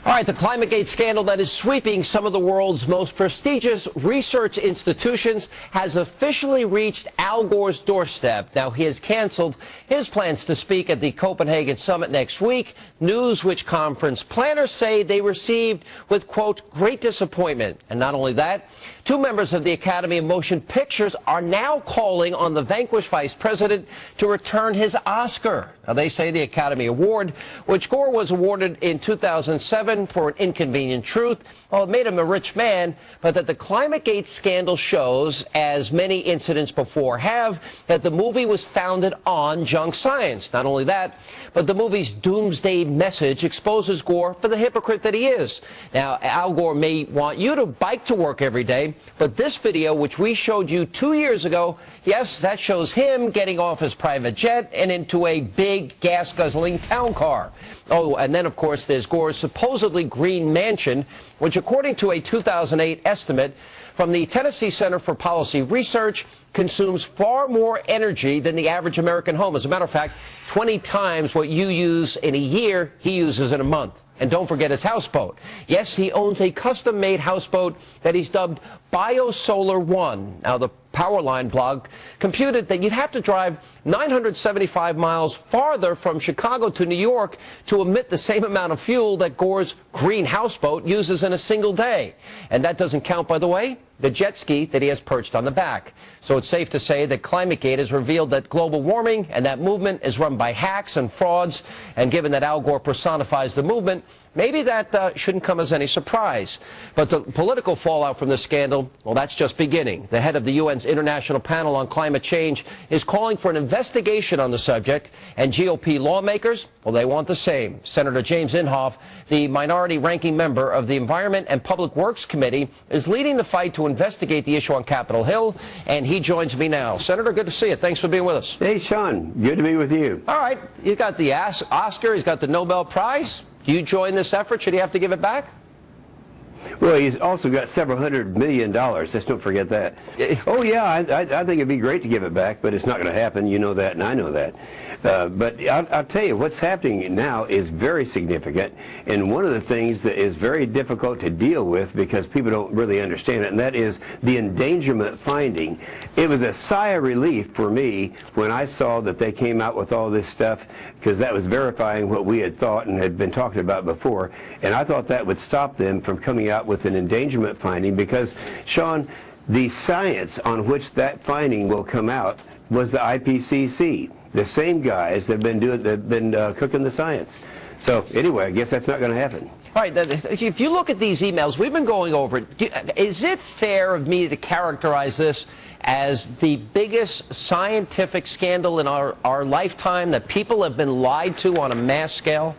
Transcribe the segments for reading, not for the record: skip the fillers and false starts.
All right, the Climategate scandal that is sweeping some of the world's most prestigious research institutions has officially reached Al Gore's doorstep. Now, he has canceled his plans to speak at the Copenhagen summit next week, news which conference planners say they received with, quote, great disappointment. And not only that, two members of the Academy of Motion Pictures are now calling on the vanquished vice president to return his Oscar. Now, they say the Academy Award, which Gore was awarded in 2007 for An Inconvenient Truth, well, it made him a rich man, but that the Climategate scandal shows, as many incidents before have, that the movie was founded on junk science. Not only that, but the movie's doomsday message exposes Gore for the hypocrite that he is. Now, Al Gore may want you to bike to work every day, but this video, which we showed you 2 years ago, yes, that shows him getting off his private jet and into a big gas-guzzling town car. Oh, and then, of course, there's Gore's supposedly green mansion, which, according to a 2008 estimate from the Tennessee Center for Policy Research, consumes far more energy than the average American home. As a matter of fact, 20 times what you use in a year, he uses in a month. And don't forget his houseboat. Yes, he owns a custom-made houseboat that he's dubbed BioSolar One. Now, the Powerline blog computed that you'd have to drive 975 miles farther from Chicago to New York to emit the same amount of fuel that Gore's green houseboat uses in a single day. And that doesn't count, by the way, the jet ski that he has perched on the back. So it's safe to say that Climategate has revealed that global warming and that movement is run by hacks and frauds. And given that Al Gore personifies the movement, maybe that shouldn't come as any surprise. But the political fallout from this scandal, well, that's just beginning. The head of the UN's International Panel on Climate Change is calling for an investigation on the subject. And GOP lawmakers, well, they want the same. Senator James Inhofe, the minority-ranking member of the Environment and Public Works Committee, is leading the fight to investigate the issue on Capitol Hill, and he joins me now. Senator, good to see you. Thanks for being with us. Hey, Sean. Good to be with you. All right. You got the Oscar. He's got the Nobel Prize. Do you join this effort? Should he have to give it back? Well, he's also got several $100 million. Let's don't forget that. Oh, yeah, I think it'd be great to give it back, but it's not going to happen. You know that, and I know that. But I'll tell you, what's happening now is very significant, and one of the things that is very difficult to deal with because people don't really understand it, and that is the endangerment finding. It was a sigh of relief for me when I saw that they came out with all this stuff, because that was verifying what we had thought and had been talking about before, and I thought that would stop them from coming out with an endangerment finding, because, Sean, the science on which that finding will come out was the IPCC, the same guys that have been cooking the science. So anyway, I guess that's not going to happen. All right, if you look at these emails, we've been going over it. Is it fair of me to characterize this as the biggest scientific scandal in our lifetime, that people have been lied to on a mass scale?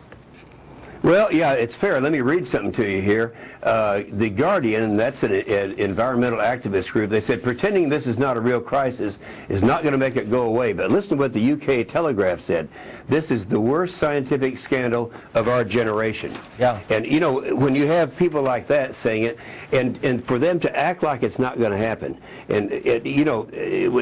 Well, yeah, it's fair. Let me read something to you here. The Guardian, and that's an environmental activist group, they said pretending this is not a real crisis is not going to make it go away. But listen to what the UK Telegraph said. This is the worst scientific scandal of our generation. Yeah. And, you know, when you have people like that saying it, and for them to act like it's not going to happen, and, you know,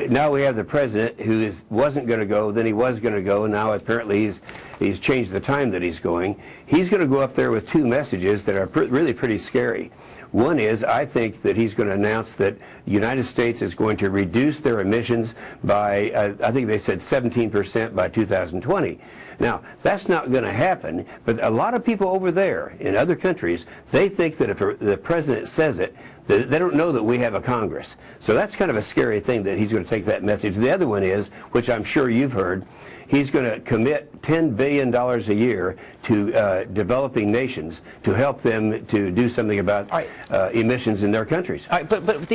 now we have the president who wasn't going to go, then he was going to go, and now apparently he's changed the time that he's going. He's going to go up there with two messages that are really pretty scary. One is, I think that he's going to announce that the United States is going to reduce their emissions by, I think they said 17% by 2020. Now, that's not going to happen, but a lot of people over there in other countries, they think that if the president says it, they don't know that we have a Congress. So that's kind of a scary thing that he's going to take that message. The other one is, which I'm sure you've heard, he's going to commit $10 billion a year to developing nations to help them to do something about emissions in their countries. All right,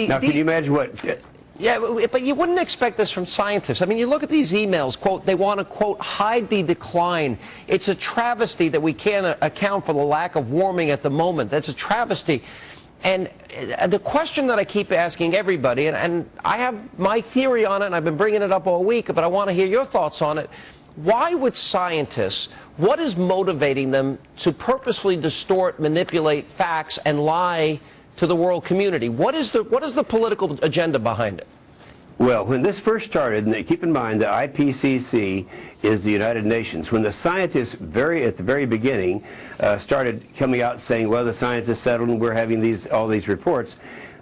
now, can you imagine what... Yeah, but you wouldn't expect this from scientists. I mean, you look at these emails, quote, they want to, quote, hide the decline. It's a travesty that we can't account for the lack of warming at the moment. That's a travesty. And the question that I keep asking everybody, and I have my theory on it, and I've been bringing it up all week, but I want to hear your thoughts on it. Why would scientists, what is motivating them to purposely distort, manipulate facts, and lie to the world community? What is the political agenda behind it? Well, when this first started, and keep in mind the IPCC is the United Nations. When the scientists at the very beginning started coming out saying, well, the science is settled and we're having all these reports,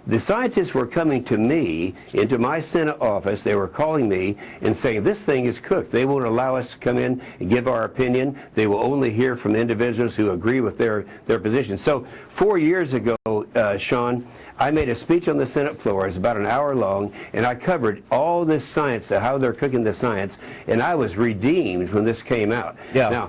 the scientists were coming to me, into my Senate office. They were calling me and saying, this thing is cooked. They won't allow us to come in and give our opinion. They will only hear from individuals who agree with their position. So 4 years ago, Sean, I made a speech on the Senate floor. It's about an hour long, and I covered all this science, how they're cooking the science, and I was redeemed when this came out. Yeah. Now,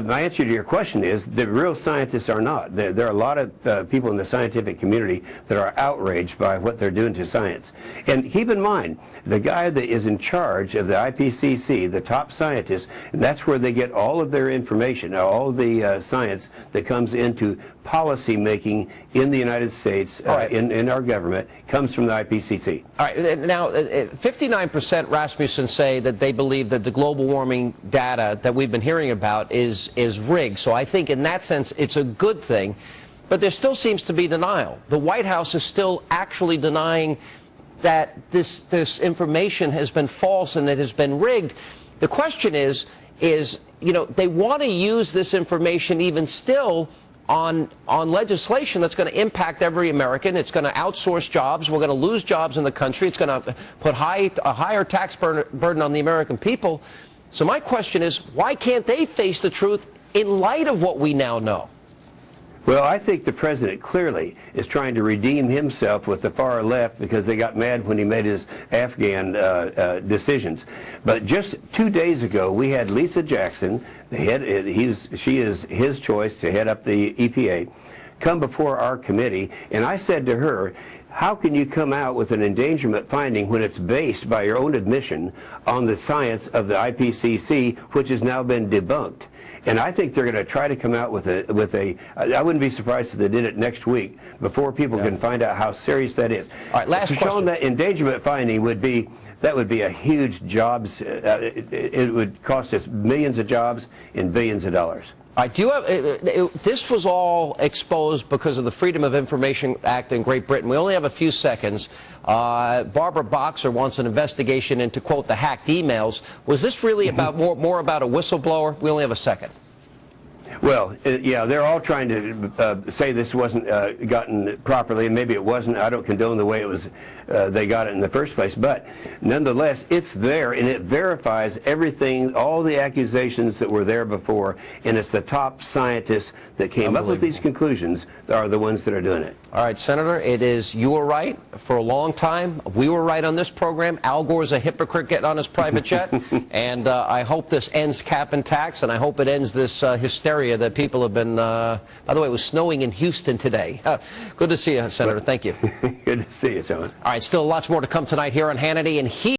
my answer to your question is the real scientists are not. There are a lot of people in the scientific community that are outraged by what they're doing to science. And keep in mind, the guy that is in charge of the IPCC, the top scientist, and that's where they get all of their information, all of the science that comes into policy making in the United States, in our government, comes from the IPCC. All right. Now, 59% Rasmussen say that they believe that the global warming data that we've been hearing about is rigged. So I think in that sense it's a good thing. But there still seems to be denial. The White House is still actually denying that this information has been false and it has been rigged. The question is, you know, they want to use this information even still on legislation that's going to impact every American. It's going to outsource jobs. We're going to lose jobs in the country. It's going to put a higher tax burden on the American people. So my question is, why can't they face the truth in light of what we now know? Well, I think the president clearly is trying to redeem himself with the far left because they got mad when he made his Afghan decisions. But just 2 days ago, we had Lisa Jackson, she is his choice to head up the EPA, come before our committee, and I said to her, how can you come out with an endangerment finding when it's based, by your own admission, on the science of the IPCC, which has now been debunked? And I think they're going to try to come out with I wouldn't be surprised if they did it next week, before people can find out how serious that is. All right, last question. Showing that endangerment finding would be a huge jobs, it would cost us millions of jobs and billions of dollars. All right, this was all exposed because of the Freedom of Information Act in Great Britain. We only have a few seconds. Barbara Boxer wants an investigation into, quote, the hacked emails. Was this really about more about a whistleblower? We only have a second. Well, yeah, they're all trying to say this wasn't gotten properly, and maybe it wasn't. I don't condone the way it was they got it in the first place, but nonetheless, it's there, and it verifies everything, all the accusations that were there before, and it's the top scientists that came up with these conclusions that are the ones that are doing it. All right, Senator, you were right for a long time. We were right on this program. Al Gore's a hypocrite getting on his private jet, and I hope this ends cap and tax, and I hope it ends this hysteria that people have been, by the way, it was snowing in Houston today. Good to see you, Senator. Thank you. Good to see you, Sean. All right, still lots more to come tonight here on Hannity, and he